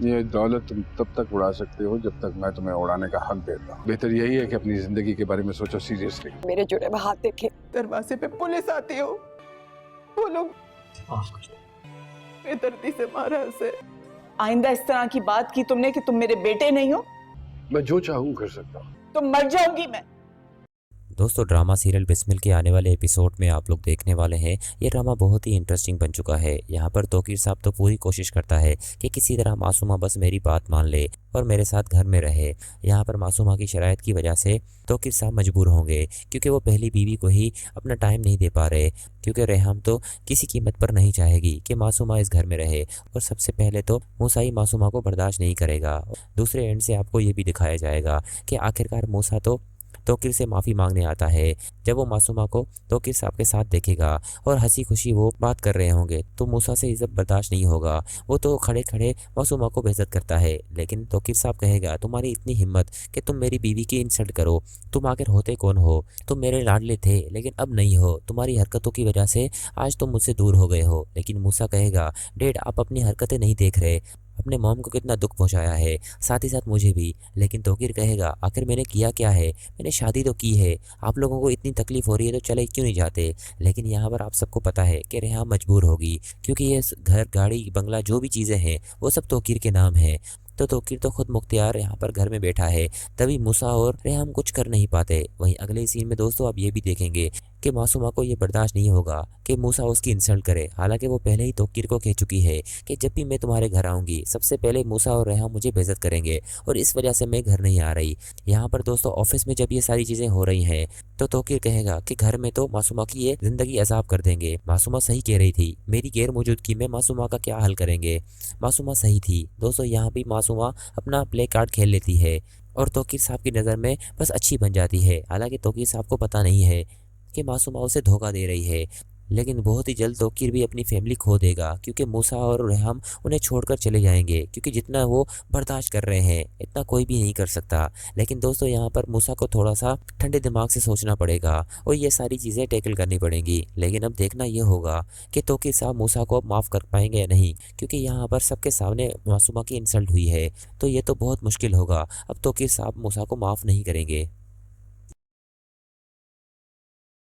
ये दौलत तुम तब तक उड़ा सकते हो जब तक मैं तुम्हें उड़ाने का हक देता हूँ। बेहतर यही है कि अपनी जिंदगी के बारे में सोचो सीरियसली। मेरे जुड़े हुए हाथ देखे, दरवाजे पे पुलिस आती हो, वो लोग बेदर्दी से मारा उसे। आइंदा इस तरह की बात की तुमने कि तुम मेरे बेटे नहीं हो, मैं जो चाहूँ कर सकता हूँ। तो मर जाऊंगी मैं। दोस्तों ड्रामा सीरियल बिस्मिल के आने वाले एपिसोड में आप लोग देखने वाले हैं। ये ड्रामा बहुत ही इंटरेस्टिंग बन चुका है। यहाँ पर तौकीर साहब तो पूरी कोशिश करता है कि किसी तरह मासूमा बस मेरी बात मान ले और मेरे साथ घर में रहे। यहाँ पर मासूमा की शरायत की वजह से तौकीर साहब मजबूर होंगे, क्योंकि वो पहली बीवी को ही अपना टाइम नहीं दे पा रहे, क्योंकि रेहाम तो किसी कीमत पर नहीं चाहेगी कि मासूमा इस घर में रहे। और सबसे पहले तो मूसा ही मासूमा को बर्दाश्त नहीं करेगा। दूसरे एंड से आपको ये भी दिखाया जाएगा कि आखिरकार मूसा तो तौकीर से माफ़ी मांगने आता है। जब वो मासूमा को तौकीर साहब के साथ देखेगा और हंसी खुशी वो बात कर रहे होंगे तो मूसा से इज्जत बर्दाश्त नहीं होगा। वो तो खड़े खड़े मासूमा को बेइज्जत करता है। लेकिन तौकीर साहब कहेगा, तुम्हारी इतनी हिम्मत कि तुम मेरी बीवी की इंसल्ट करो, तुम आखिर होते कौन हो? तुम मेरे लाडले थे लेकिन अब नहीं हो। तुम्हारी हरकतों की वजह से आज तुम मुझसे दूर हो गए हो। लेकिन मूसा कहेगा, डैड आप अपनी हरकतें नहीं देख रहे, अपने मॉम को कितना दुख पहुंचाया है, साथ ही साथ मुझे भी। लेकिन तौकीर कहेगा, आखिर मैंने किया क्या है? मैंने शादी तो की है, आप लोगों को इतनी तकलीफ हो रही है तो चले क्यों नहीं जाते? लेकिन यहाँ पर आप सबको पता है कि रेहाम मजबूर होगी, क्योंकि ये घर गाड़ी बंगला जो भी चीज़ें हैं वो सब तौकीर के नाम है। तो तौकीर तो खुद मुख्तियार यहाँ पर घर में बैठा है, तभी मूसा और रेहाम कुछ कर नहीं पाते। वहीं अगले सीन में दोस्तों आप ये भी देखेंगे कि मासूमा को ये बर्दाश्त नहीं होगा कि मूसा उसकी इंसल्ट करे। हालांकि वो पहले ही तौकीर को कह चुकी है कि जब भी मैं तुम्हारे घर आऊंगी सबसे पहले मूसा और रेहाम मुझे बेइज्जत करेंगे और इस वजह से मैं घर नहीं आ रही। यहाँ पर दोस्तों ऑफिस में जब ये सारी चीजें हो रही हैं तो तौकीर कहेगा कि घर में तो मासूमा की ये जिंदगी अजाब कर देंगे। मासूमा सही कह रही थी, मेरी गैर मौजूदगी में मासूमा का क्या हल करेंगे? मासूमा सही थी। दोस्तों यहाँ भी मासूमा अपना प्ले कार्ड खेल लेती है और तौकीर साहब की नज़र में बस अच्छी बन जाती है। हालांकि तौकीर साहब को पता नहीं है कि मासूमा उसे धोखा दे रही है। लेकिन बहुत ही जल्द तौकीर भी अपनी फैमिली खो देगा, क्योंकि मूसा और रेहाम उन्हें छोड़कर चले जाएंगे, क्योंकि जितना वो बर्दाश्त कर रहे हैं इतना कोई भी नहीं कर सकता। लेकिन दोस्तों यहाँ पर मूसा को थोड़ा सा ठंडे दिमाग से सोचना पड़ेगा और ये सारी चीज़ें टैकल करनी पड़ेंगी। लेकिन अब देखना ये होगा कि तौकीर साहब मूसा को अब माफ़ कर पाएंगे या नहीं, क्योंकि यहाँ पर सबके सामने मासूमा की इंसल्ट हुई है। तो ये तो बहुत मुश्किल होगा। अब तौकीर साहब मूसा को माफ़ नहीं करेंगे।